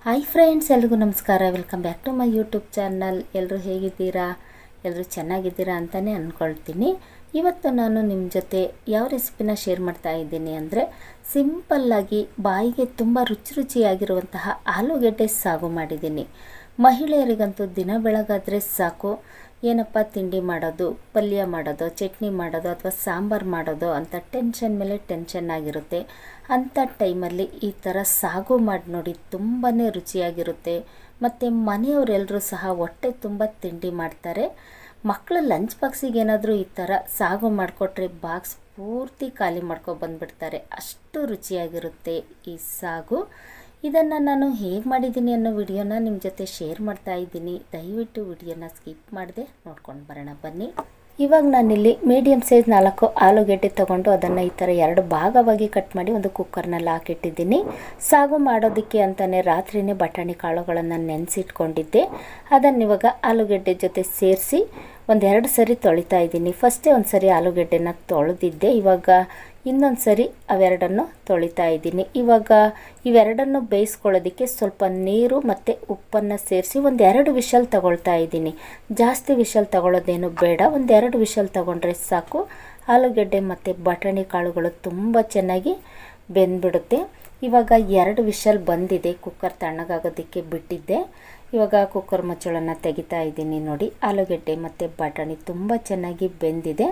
Hi friends, ಎಲ್ರಿಗೂ ನಮಸ್ಕಾರ. Welcome back to my YouTube channel. ಎಲ್ಲರೂ ಹೇಗಿದ್ದೀರಾ? ಎಲ್ಲರೂ ಚೆನ್ನಾಗಿದ್ದೀರಾ ಅಂತಲೇ ಅಂದ್ಕೊಳ್ತೀನಿ. ಇವತ್ತು ನಾನು ನಿಮ್ಮ ಜೊತೆ ಯಾವ ರೆಸಿಪಿನ ಶೇರ್ ಮಾಡ್ತಾ ಇದ್ದೀನಿ ಅಂದರೆ, ಸಿಂಪಲ್ಲಾಗಿ ಬಾಯಿಗೆ ತುಂಬ ರುಚಿಯಾಗಿರುವಂತಹ ಆಲೂಗೆಡ್ಡೆ ಸಾಗು ಮಾಡಿದ್ದೀನಿ. ಮಹಿಳೆಯರಿಗಂತೂ ದಿನ ಬೆಳಗಾದರೆ ಸಾಕು, ಏನಪ್ಪ ತಿಂಡಿ ಮಾಡೋದು, ಪಲ್ಯ ಮಾಡೋದು, ಚಟ್ನಿ ಮಾಡೋದು ಅಥವಾ ಸಾಂಬಾರು ಮಾಡೋದು ಅಂತ ಟೆನ್ಷನ್ ಮೇಲೆ ಟೆನ್ಷನ್ ಆಗಿರುತ್ತೆ. ಅಂಥ ಟೈಮಲ್ಲಿ ಈ ಥರ ಸಾಗು ಮಾಡಿ ನೋಡಿ, ತುಂಬಾ ರುಚಿಯಾಗಿರುತ್ತೆ. ಮತ್ತು ಮನೆಯವರೆಲ್ಲರೂ ಸಹ ಹೊಟ್ಟೆ ತುಂಬ ತಿಂಡಿ ಮಾಡ್ತಾರೆ. ಮಕ್ಕಳ ಲಂಚ್ ಬಾಕ್ಸಿಗೆ ಏನಾದರೂ ಈ ಥರ ಸಾಗು ಮಾಡಿಕೊಟ್ರೆ ಬಾಕ್ಸ್ ಪೂರ್ತಿ ಖಾಲಿ ಬಂದುಬಿಡ್ತಾರೆ. ಅಷ್ಟು ರುಚಿಯಾಗಿರುತ್ತೆ ಈ ಸಾಗು. ಇದನ್ನು ನಾನು ಹೇಗೆ ಮಾಡಿದ್ದೀನಿ ಅನ್ನೋ ವಿಡಿಯೋನ ನಿಮ್ಮ ಜೊತೆ ಶೇರ್ ಮಾಡ್ತಾ ಇದ್ದೀನಿ. ದಯವಿಟ್ಟು ವಿಡಿಯೋನ ಸ್ಕಿಪ್ ಮಾಡದೆ ನೋಡ್ಕೊಂಡು ಬರೋಣ ಬನ್ನಿ. ಇವಾಗ ನಾನಿಲ್ಲಿ ಮೀಡಿಯಮ್ ಸೈಜ್ 4 ಆಲೂಗೆಡ್ಡೆ ತೊಗೊಂಡು ಅದನ್ನು ಈ ಥರ 2 ಭಾಗವಾಗಿ ಕಟ್ ಮಾಡಿ ಒಂದು ಕುಕ್ಕರ್ನಲ್ಲಿ ಹಾಕಿಟ್ಟಿದ್ದೀನಿ. ಸಾಗು ಮಾಡೋದಕ್ಕೆ ಅಂತಲೇ ರಾತ್ರಿಯೇ ಬಟಾಣಿ ಕಾಳುಗಳನ್ನು ನೆನೆಸಿಟ್ಕೊಂಡಿದ್ದೆ. ಅದನ್ನು ಇವಾಗ ಆಲೂಗೆಡ್ಡೆ ಜೊತೆ ಸೇರಿಸಿ 1-2 ಸರಿ ತೊಳಿತಾ ಇದ್ದೀನಿ. ಫಸ್ಟೇ ಒಂದು ಸರಿ ಆಲೂಗೆಡ್ಡೆನ ತೊಳೆದಿದ್ದೆ, ಇವಾಗ ಇನ್ನೊಂದು ಸರಿ ಅವೆರಡನ್ನು ತೊಳಿತಾ ಇದ್ದೀನಿ. ಇವಾಗ ಇವೆರಡನ್ನು ಬೇಯಿಸ್ಕೊಳ್ಳೋದಕ್ಕೆ ಸ್ವಲ್ಪ ನೀರು ಮತ್ತು ಉಪ್ಪನ್ನು ಸೇರಿಸಿ 1-2 ವಿಷಲ್ ತಗೊಳ್ತಾ ಇದ್ದೀನಿ. ಜಾಸ್ತಿ ವಿಷಲ್ ತಗೊಳ್ಳೋದೇನು ಬೇಡ, 1-2 ವಿಷಲ್ ತಗೊಂಡ್ರೆ ಸಾಕು. ಆಲೂಗೆಡ್ಡೆ ಮತ್ತು ಬಟಾಣಿ ಕಾಳುಗಳು ತುಂಬ ಚೆನ್ನಾಗಿ ಬೆಂದ್ಬಿಡುತ್ತೆ. ಇವಾಗ 2 ವಿಷಲ್ ಬಂದಿದೆ, ಕುಕ್ಕರ್ ತಣ್ಣಗಾಗೋದಕ್ಕೆ ಬಿಟ್ಟಿದ್ದೆ. ಇವಾಗ ಕುಕ್ಕರ್ ಮುಚ್ಚಳನ್ನು ತೆಗಿತಾ ಇದ್ದೀನಿ. ನೋಡಿ, ಆಲೂಗೆಡ್ಡೆ ಮತ್ತು ಬಟಾಣಿ ತುಂಬ ಚೆನ್ನಾಗಿ ಬೆಂದಿದೆ.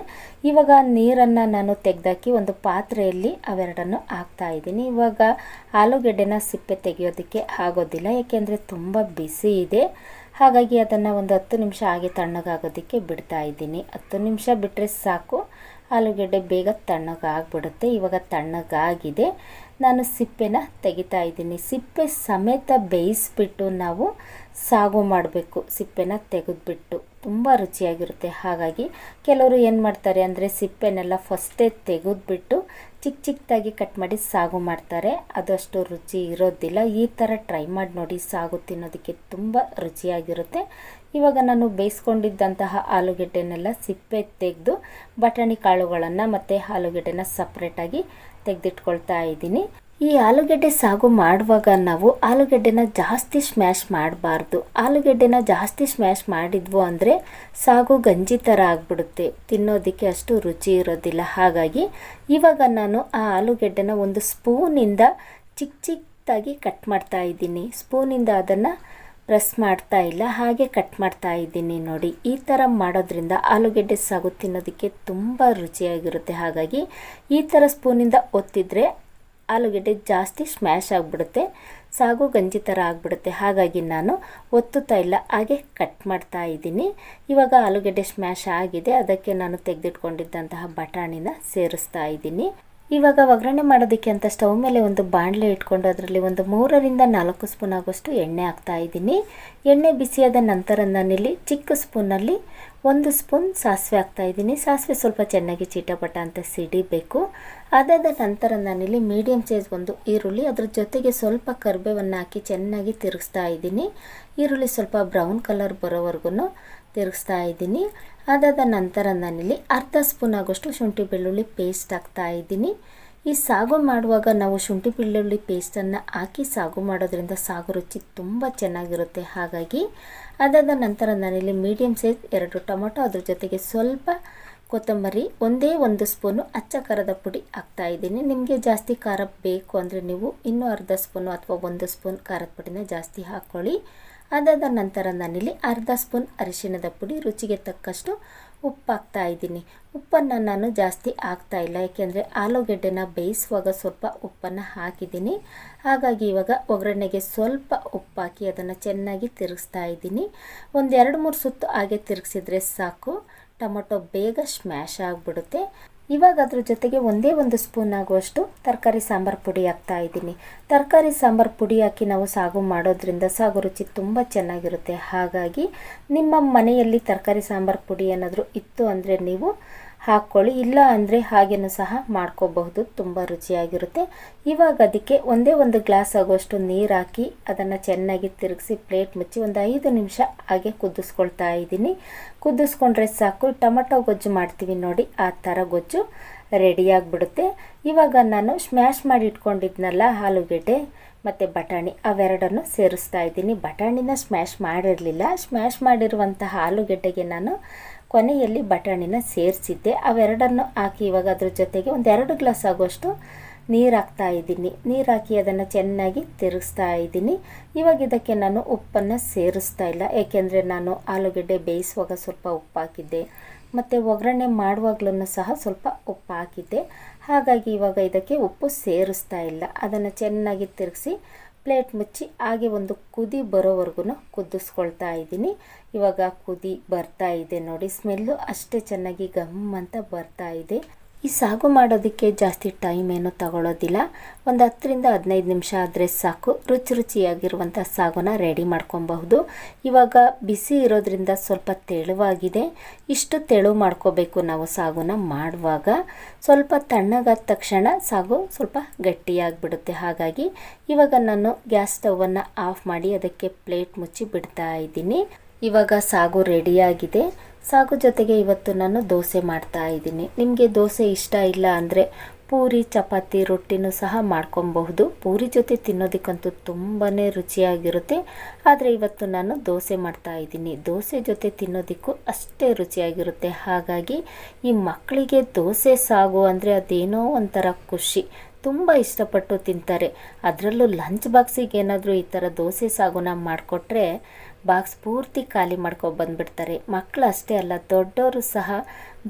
ಇವಾಗ ನೀರನ್ನು ನಾನು ತೆಗೆದಾಕಿ ಒಂದು ಪಾತ್ರೆಯಲ್ಲಿ ಅವೆರಡನ್ನು ಹಾಕ್ತಾ ಇದ್ದೀನಿ. ಇವಾಗ ಆಲೂಗೆಡ್ಡೆನ ಸಿಪ್ಪೆ ತೆಗೆಯೋದಕ್ಕೆ ಆಗೋದಿಲ್ಲ, ಯಾಕೆಂದರೆ ತುಂಬ ಬಿಸಿ ಇದೆ. ಹಾಗಾಗಿ ಅದನ್ನು ಒಂದು 10 ನಿಮಿಷ ಹಾಗೆ ತಣ್ಣಗಾಗೋದಕ್ಕೆ ಬಿಡ್ತಾ ಇದ್ದೀನಿ. 10 ನಿಮಿಷ ಬಿಟ್ಟರೆ ಸಾಕು, ಆಲೂಗೆಡ್ಡೆ ಬೇಗ ತಣ್ಣಗಾಗ್ಬಿಡುತ್ತೆ. ಇವಾಗ ತಣ್ಣಗಾಗಿದೆ, ನಾನು ಸಿಪ್ಪೆನ ತೆಗಿತಾ ಇದ್ದೀನಿ. ಸಿಪ್ಪೆ ಸಮೇತ ಬೇಯಿಸ್ಬಿಟ್ಟು ನಾವು ಸಾಗು ಮಾಡಬೇಕು. ಸಿಪ್ಪೆನ ತೆಗೆದುಬಿಟ್ಟು ತುಂಬ ರುಚಿಯಾಗಿರುತ್ತೆ. ಹಾಗಾಗಿ ಕೆಲವರು ಏನು ಮಾಡ್ತಾರೆ ಅಂದರೆ, ಸಿಪ್ಪೆನೆಲ್ಲ ಫಸ್ಟೇ ತೆಗೆದುಬಿಟ್ಟು ಚಿಕ್ಕದಾಗಿ ಕಟ್ ಮಾಡಿ ಸಾಗು ಮಾಡ್ತಾರೆ. ಅದು ಅಷ್ಟು ರುಚಿ ಇರೋದಿಲ್ಲ. ಈ ಥರ ಟ್ರೈ ಮಾಡಿ ನೋಡಿ, ಸಾಗು ತಿನ್ನೋದಕ್ಕೆ ತುಂಬ ರುಚಿಯಾಗಿರುತ್ತೆ. ಇವಾಗ ನಾನು ಬೇಯಿಸ್ಕೊಂಡಿದ್ದಂತಹ ಆಲೂಗೆಡ್ಡೆನೆಲ್ಲ ಸಿಪ್ಪೆ ತೆಗೆದು ಬಟಾಣಿ ಕಾಳುಗಳನ್ನು ಮತ್ತು ಆಲೂಗೆಡ್ಡೆನ ಸಪ್ರೇಟಾಗಿ ತೆಗೆದಿಟ್ಕೊಳ್ತಾ ಇದ್ದೀನಿ. ಈ ಆಲೂಗೆಡ್ಡೆ ಸಾಗು ಮಾಡುವಾಗ ನಾವು ಆಲೂಗೆಡ್ಡೆನ ಜಾಸ್ತಿ ಸ್ಮ್ಯಾಶ್ ಮಾಡಬಾರ್ದು. ಆಲೂಗೆಡ್ಡೆನ ಜಾಸ್ತಿ ಸ್ಮ್ಯಾಶ್ ಮಾಡಿದ್ವು ಅಂದರೆ ಸಾಗು ಗಂಜಿ ಥರ ಆಗಿಬಿಡುತ್ತೆ, ತಿನ್ನೋದಕ್ಕೆ ಅಷ್ಟು ರುಚಿ ಇರೋದಿಲ್ಲ. ಹಾಗಾಗಿ ಇವಾಗ ನಾನು ಆ ಆಲೂಗೆಡ್ಡೆನ ಒಂದು ಸ್ಪೂನಿಂದ ಚಿಕ್ಕದಾಗಿ ಕಟ್ ಮಾಡ್ತಾ ಇದ್ದೀನಿ. ಸ್ಪೂನಿಂದ ಅದನ್ನು ಪ್ರೆಸ್ ಮಾಡ್ತಾ ಇಲ್ಲ, ಹಾಗೆ ಕಟ್ ಮಾಡ್ತಾ ಇದ್ದೀನಿ. ನೋಡಿ, ಈ ಥರ ಮಾಡೋದ್ರಿಂದ ಆಲೂಗೆಡ್ಡೆ ಸಾಗು ತಿನ್ನೋದಕ್ಕೆ ತುಂಬ ರುಚಿಯಾಗಿರುತ್ತೆ. ಹಾಗಾಗಿ ಈ ಥರ ಸ್ಪೂನಿಂದ ಒತ್ತಿದ್ರೆ ಆಲೂಗೆಡ್ಡೆ ಜಾಸ್ತಿ ಸ್ಮ್ಯಾಶ್ ಆಗಿಬಿಡುತ್ತೆ, ಸಾಗು ಗಂಜಿ ಥರ ಆಗಿಬಿಡುತ್ತೆ. ಹಾಗಾಗಿ ನಾನು ಒತ್ತುತ್ತಾ ಇಲ್ಲ, ಹಾಗೆ ಕಟ್ ಮಾಡ್ತಾ ಇದ್ದೀನಿ. ಇವಾಗ ಆಲೂಗೆಡ್ಡೆ ಸ್ಮ್ಯಾಶ್ ಆಗಿದೆ, ಅದಕ್ಕೆ ನಾನು ತೆಗೆದಿಟ್ಕೊಂಡಿದ್ದಂತಹ ಬಟಾಣಿನ ಸೇರಿಸ್ತಾ ಇದ್ದೀನಿ. ಇವಾಗ ಒಗ್ಗರಣೆ ಮಾಡೋದಕ್ಕೆ ಅಂತ ಸ್ಟವ್ ಮೇಲೆ ಒಂದು ಬಾಣಲೆ ಇಟ್ಕೊಂಡು ಅದರಲ್ಲಿ ಒಂದು 3-4 ಸ್ಪೂನ್ ಆಗೋಷ್ಟು ಎಣ್ಣೆ ಹಾಕ್ತಾ ಇದ್ದೀನಿ. ಎಣ್ಣೆ ಬಿಸಿಯಾದ ನಂತರ ನಾನಿಲ್ಲಿ ಚಿಕ್ಕ ಸ್ಪೂನಲ್ಲಿ 1 ಸ್ಪೂನ್ ಸಾಸಿವೆ ಹಾಕ್ತಾ ಇದ್ದೀನಿ. ಸಾಸಿವೆ ಸ್ವಲ್ಪ ಚೆನ್ನಾಗಿ ಚಿಟಪಟ ಅಂತ ಸಿಡಿಬೇಕು. ಅದಾದ ನಂತರ ನಾನಿಲ್ಲಿ ಮೀಡಿಯಮ್ ಸೈಜ್ ಒಂದು ಈರುಳ್ಳಿ, ಅದ್ರ ಜೊತೆಗೆ ಸ್ವಲ್ಪ ಕರಿಬೇವನ್ನು ಹಾಕಿ ಚೆನ್ನಾಗಿ ತಿರುಗಿಸ್ತಾ ಇದ್ದೀನಿ. ಈರುಳ್ಳಿ ಸ್ವಲ್ಪ ಬ್ರೌನ್ ಕಲರ್ ಬರೋವರೆಗೂ ತಿರುಗಿಸ್ತಾ ಇದ್ದೀನಿ. ಅದಾದ ನಂತರ ನಾನಿಲ್ಲಿ 1/2 ಸ್ಪೂನ್ ಆಗೋಷ್ಟು ಶುಂಠಿ ಬೆಳ್ಳುಳ್ಳಿ ಪೇಸ್ಟ್ ಹಾಕ್ತಾ ಇದ್ದೀನಿ. ಈ ಸಾಗು ಮಾಡುವಾಗ ನಾವು ಶುಂಠಿ ಬೆಳ್ಳುಳ್ಳಿ ಪೇಸ್ಟನ್ನು ಹಾಕಿ ಸಾಗು ಮಾಡೋದ್ರಿಂದ ಸಾಗು ರುಚಿ ತುಂಬ ಚೆನ್ನಾಗಿರುತ್ತೆ. ಹಾಗಾಗಿ ಅದಾದ ನಂತರ ನಾನಿಲ್ಲಿ ಮೀಡಿಯಮ್ ಸೈಜ್ 2 ಟೊಮೊಟೊ, ಅದ್ರ ಜೊತೆಗೆ ಸ್ವಲ್ಪ ಕೊತ್ತಂಬರಿ, 1 ಸ್ಪೂನು ಅಚ್ಚ ಖಾರದ ಪುಡಿ ಹಾಕ್ತಾ ಇದ್ದೀನಿ. ನಿಮಗೆ ಜಾಸ್ತಿ ಖಾರ ಬೇಕು ಅಂದರೆ ನೀವು ಇನ್ನೂ 1/2 ಸ್ಪೂನು ಅಥವಾ 1 ಸ್ಪೂನ್ ಖಾರದ ಪುಡಿನ ಜಾಸ್ತಿ ಹಾಕ್ಕೊಳ್ಳಿ. ಅದಾದ ನಂತರ ನಾನಿಲ್ಲಿ 1/2 ಸ್ಪೂನ್ ಅರಿಶಿಣದ ಪುಡಿ, ರುಚಿಗೆ ತಕ್ಕಷ್ಟು ಉಪ್ಪು ಹಾಕ್ತಾ ಇದ್ದೀನಿ. ಉಪ್ಪನ್ನು ನಾನು ಜಾಸ್ತಿ ಹಾಕ್ತಾ ಇಲ್ಲ, ಯಾಕೆಂದರೆ ಆಲೂಗೆಡ್ಡೆನ ಬೇಯಿಸುವಾಗ ಸ್ವಲ್ಪ ಉಪ್ಪನ್ನು ಹಾಕಿದ್ದೀನಿ. ಹಾಗಾಗಿ ಇವಾಗ ಒಗ್ಗರಣೆಗೆ ಸ್ವಲ್ಪ ಉಪ್ಪು ಹಾಕಿ ಅದನ್ನು ಚೆನ್ನಾಗಿ ತಿರುಗಿಸ್ತಾ ಇದ್ದೀನಿ. 1-2-3 ಸುತ್ತು ಹಾಗೆ ತಿರುಗಿಸಿದ್ರೆ ಸಾಕು, ಟೊಮೊಟೊ ಬೇಗ ಸ್ಮ್ಯಾಶ್ ಆಗಿಬಿಡುತ್ತೆ. ಇವಾಗ ಅದ್ರ ಜೊತೆಗೆ 1 ಸ್ಪೂನ್ ಆಗುವಷ್ಟು ತರಕಾರಿ ಸಾಂಬಾರು ಪುಡಿ ಹಾಕ್ತಾ ಇದ್ದೀನಿ. ತರಕಾರಿ ಸಾಂಬಾರು ಪುಡಿ ಹಾಕಿ ನಾವು ಸಾಗು ಮಾಡೋದ್ರಿಂದ ಸಾಗು ರುಚಿ ತುಂಬ ಚೆನ್ನಾಗಿರುತ್ತೆ. ಹಾಗಾಗಿ ನಿಮ್ಮ ಮನೆಯಲ್ಲಿ ತರಕಾರಿ ಸಾಂಬಾರು ಪುಡಿ ಏನಾದರೂ ಇತ್ತು ಅಂದರೆ ನೀವು ಹಾಕ್ಕೊಳ್ಳಿ, ಇಲ್ಲ ಅಂದರೆ ಹಾಗೇನೂ ಸಹ ಮಾಡ್ಕೋಬಹುದು, ತುಂಬ ರುಚಿಯಾಗಿರುತ್ತೆ. ಇವಾಗ ಅದಕ್ಕೆ 1 ಗ್ಲಾಸ್ ಆಗುವಷ್ಟು ನೀರು ಹಾಕಿ ಅದನ್ನು ಚೆನ್ನಾಗಿ ತಿರುಗಿಸಿ ಪ್ಲೇಟ್ ಮುಚ್ಚಿ 5 ನಿಮಿಷ ಹಾಗೆ ಕುದಿಸ್ಕೊಳ್ತಾ ಇದ್ದೀನಿ. ಕುದಿಸ್ಕೊಂಡ್ರೆ ಸಾಕು, ಟೊಮೊಟೊ ಗೊಜ್ಜು ಮಾಡ್ತೀವಿ ನೋಡಿ, ಆ ಥರ ಗೊಜ್ಜು ರೆಡಿಯಾಗಿಬಿಡುತ್ತೆ. ಇವಾಗ ನಾನು ಸ್ಮ್ಯಾಶ್ ಮಾಡಿ ಇಟ್ಕೊಂಡಿದ್ನಲ್ಲ ಆಲೂಗೆಡ್ಡೆ, ಮತ್ತು ಬಟಾಣಿ ಅವೆರಡನ್ನು ಸೇರಿಸ್ತಾ ಇದ್ದೀನಿ. ಬಟಾಣಿನ ಸ್ಮ್ಯಾಶ್ ಮಾಡಿರಲಿಲ್ಲ. ಸ್ಮ್ಯಾಶ್ ಮಾಡಿರುವಂತಹ ಆಲೂಗೆಡ್ಡೆಗೆ ನಾನು ಕೊನೆಯಲ್ಲಿ ಬಟಾಣಿನ ಸೇರಿಸಿದ್ದೆ. ಅವೆರಡನ್ನು ಹಾಕಿ ಇವಾಗ ಅದ್ರ ಜೊತೆಗೆ ಒಂದು 2 ಗ್ಲಾಸ್ ಆಗುವಷ್ಟು ನೀರು ಹಾಕ್ತಾ ಇದ್ದೀನಿ. ನೀರು ಹಾಕಿ ಅದನ್ನು ಚೆನ್ನಾಗಿ ತಿರುಗಿಸ್ತಾ ಇದ್ದೀನಿ. ಇವಾಗ ಇದಕ್ಕೆ ನಾನು ಉಪ್ಪನ್ನು ಸೇರಿಸ್ತಾ ಇಲ್ಲ, ಏಕೆಂದರೆ ನಾನು ಆಲೂಗೆಡ್ಡೆ ಬೇಯಿಸುವಾಗ ಸ್ವಲ್ಪ ಉಪ್ಪು ಹಾಕಿದ್ದೆ ಮತ್ತು ಒಗ್ಗರಣೆ ಮಾಡುವಾಗಲೂ ಸಹ ಸ್ವಲ್ಪ ಉಪ್ಪು ಹಾಕಿದ್ದೆ. ಹಾಗಾಗಿ ಇವಾಗ ಇದಕ್ಕೆ ಉಪ್ಪು ಸೇರಿಸ್ತಾ ಇಲ್ಲ. ಅದನ್ನು ಚೆನ್ನಾಗಿ ತಿರುಗಿಸಿ ಪ್ಲೇಟ್ ಮುಚ್ಚಿ ಹಾಗೆ ಒಂದು ಕುದಿ ಬರೋವರೆಗೂ ಕುದಿಸ್ಕೊಳ್ತಾ ಇದ್ದೀನಿ. ಇವಾಗ ಕುದಿ ಬರ್ತಾ ಇದೆ ನೋಡಿ, ಸ್ಮೆಲ್ಲು ಅಷ್ಟೇ ಚೆನ್ನಾಗಿ ಗಮ್ ಅಂತ ಬರ್ತಾ ಇದೆ. ಈ ಸಾಗು ಮಾಡೋದಕ್ಕೆ ಜಾಸ್ತಿ ಟೈಮ್ ಏನು ತಗೊಳ್ಳೋದಿಲ್ಲ. ಒಂದು 10ರಿಂದ 15 ನಿಮಿಷ ಆದರೆ ಸಾಕು, ರುಚಿಯಾಗಿರುವಂಥ ಸಾಗುನ ರೆಡಿ ಮಾಡ್ಕೊಬಹುದು. ಇವಾಗ ಬಿಸಿ ಇರೋದ್ರಿಂದ ಸ್ವಲ್ಪ ತೆಳುವಾಗಿದೆ. ಇಷ್ಟು ತೆಳು ಮಾಡ್ಕೋಬೇಕು ನಾವು ಸಾಗುನ ಮಾಡುವಾಗ. ಸ್ವಲ್ಪ ತಣ್ಣಗಾದ ತಕ್ಷಣ ಸಾಗು ಸ್ವಲ್ಪ ಗಟ್ಟಿಯಾಗಿಬಿಡುತ್ತೆ. ಹಾಗಾಗಿ ಇವಾಗ ನಾನು ಗ್ಯಾಸ್ ಸ್ಟವನ್ನು ಆಫ್ ಮಾಡಿ ಅದಕ್ಕೆ ಪ್ಲೇಟ್ ಮುಚ್ಚಿ ಬಿಡ್ತಾ ಇದ್ದೀನಿ. ಇವಾಗ ಸಾಗು ರೆಡಿಯಾಗಿದೆ. ಸಾಗು ಜೊತೆಗೆ ಇವತ್ತು ನಾನು ದೋಸೆ ಮಾಡ್ತಾ ಇದ್ದೀನಿ. ನಿಮಗೆ ದೋಸೆ ಇಷ್ಟ ಇಲ್ಲ ಅಂದರೆ ಪೂರಿ, ಚಪಾತಿ, ರೊಟ್ಟಿನೂ ಸಹ ಮಾಡ್ಕೊಬಹುದು. ಪೂರಿ ಜೊತೆ ತಿನ್ನೋದಕ್ಕಂತೂ ತುಂಬಾ ರುಚಿಯಾಗಿರುತ್ತೆ. ಆದರೆ ಇವತ್ತು ನಾನು ದೋಸೆ ಮಾಡ್ತಾ ಇದ್ದೀನಿ. ದೋಸೆ ಜೊತೆ ತಿನ್ನೋದಕ್ಕೂ ಅಷ್ಟೇ ರುಚಿಯಾಗಿರುತ್ತೆ. ಹಾಗಾಗಿ ಈ ಮಕ್ಕಳಿಗೆ ದೋಸೆ ಸಾಗು ಅಂದರೆ ಅದೇನೋ ಒಂಥರ ಖುಷಿ, ತುಂಬ ಇಷ್ಟಪಟ್ಟು ತಿಂತಾರೆ. ಅದರಲ್ಲೂ ಲಂಚ್ ಬಾಕ್ಸಿಗೆ ಏನಾದರೂ ಈ ಥರ ದೋಸೆ ಸಾಗುನ ಮಾಡಿಕೊಟ್ರೆ ಬಾಕ್ಸ್ ಪೂರ್ತಿ ಖಾಲಿ ಬಂದುಬಿಡ್ತಾರೆ. ಮಕ್ಕಳು ಅಷ್ಟೇ ಅಲ್ಲ, ದೊಡ್ಡವರು ಸಹ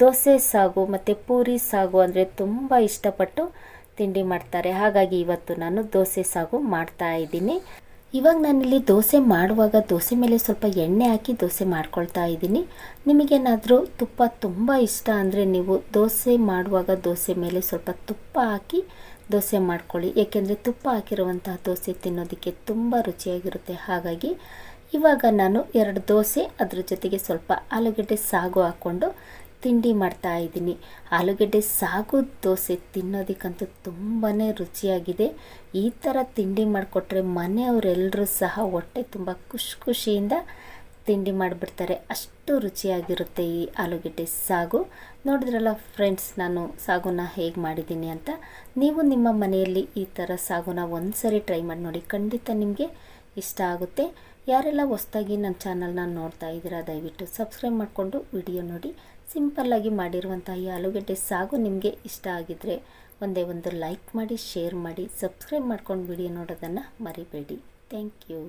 ದೋಸೆ ಸಾಗು ಮತ್ತು ಪೂರಿ ಸಾಗು ಅಂದರೆ ತುಂಬ ಇಷ್ಟಪಟ್ಟು ತಿಂಡಿ ಮಾಡ್ತಾರೆ. ಹಾಗಾಗಿ ಇವತ್ತು ನಾನು ದೋಸೆ ಸಾಗು ಮಾಡ್ತಾ ಇದ್ದೀನಿ. ಇವಾಗ ನಾನಿಲ್ಲಿ ದೋಸೆ ಮಾಡುವಾಗ ದೋಸೆ ಮೇಲೆ ಸ್ವಲ್ಪ ಎಣ್ಣೆ ಹಾಕಿ ದೋಸೆ ಮಾಡ್ಕೊಳ್ತಾ ಇದ್ದೀನಿ. ನಿಮಗೇನಾದರೂ ತುಪ್ಪ ತುಂಬ ಇಷ್ಟ ಅಂದರೆ ನೀವು ದೋಸೆ ಮಾಡುವಾಗ ದೋಸೆ ಮೇಲೆ ಸ್ವಲ್ಪ ತುಪ್ಪ ಹಾಕಿ ದೋಸೆ ಮಾಡ್ಕೊಳ್ಳಿ. ಏಕೆಂದರೆ ತುಪ್ಪ ಹಾಕಿರುವಂತಹ ದೋಸೆ ತಿನ್ನೋದಕ್ಕೆ ತುಂಬ ರುಚಿಯಾಗಿರುತ್ತೆ. ಹಾಗಾಗಿ ಇವಾಗ ನಾನು 2 ದೋಸೆ ಅದ್ರ ಜೊತೆಗೆ ಸ್ವಲ್ಪ ಆಲೂಗೆಡ್ಡೆ ಸಾಗು ಹಾಕ್ಕೊಂಡು ತಿಂಡಿ ಮಾಡ್ತಾ ಇದ್ದೀನಿ. ಆಲೂಗೆಡ್ಡೆ ಸಾಗು ದೋಸೆ ತಿನ್ನೋದಕ್ಕಂತೂ ತುಂಬಾ ರುಚಿಯಾಗಿದೆ. ಈ ಥರ ತಿಂಡಿ ಮಾಡಿಕೊಟ್ರೆ ಮನೆಯವರೆಲ್ಲರೂ ಸಹ ಹೊಟ್ಟೆ ತುಂಬ ಖುಷಿಯಿಂದ ತಿಂಡಿ ಮಾಡಿಬಿಡ್ತಾರೆ. ಅಷ್ಟು ರುಚಿಯಾಗಿರುತ್ತೆ ಈ ಆಲೂಗೆಡ್ಡೆ ಸಾಗು. ನೋಡಿದ್ರಲ್ಲ ಫ್ರೆಂಡ್ಸ್, ನಾನು ಸಾಗುನ ಹೇಗೆ ಮಾಡಿದ್ದೀನಿ ಅಂತ. ನೀವು ನಿಮ್ಮ ಮನೆಯಲ್ಲಿ ಈ ಥರ ಸಾಗುನ ಒಂದು ಸರಿ ಟ್ರೈ ಮಾಡಿ ನೋಡಿ, ಖಂಡಿತ ನಿಮಗೆ ಇಷ್ಟ ಆಗುತ್ತೆ. ಯಾರೆಲ್ಲ ಹೊಸದಾಗಿ ನನ್ನ ಚಾನಲ್ನ ನೋಡ್ತಾ ಇದ್ದೀರಾ ದಯವಿಟ್ಟು ಸಬ್ಸ್ಕ್ರೈಬ್ ಮಾಡಿಕೊಂಡು ವಿಡಿಯೋ ನೋಡಿ. ಸಿಂಪಲ್ಲಾಗಿ ಮಾಡಿರುವಂಥ ಈ ಆಲೂಗೆಡ್ಡೆ ಸಾಗು ನಿಮಗೆ ಇಷ್ಟ ಆಗಿದ್ದರೆ ಒಂದೇ ಒಂದು ಲೈಕ್ ಮಾಡಿ, ಶೇರ್ ಮಾಡಿ, ಸಬ್ಸ್ಕ್ರೈಬ್ ಮಾಡ್ಕೊಂಡು ವಿಡಿಯೋ ನೋಡೋದನ್ನು ಮರಿಬೇಡಿ. Thank you.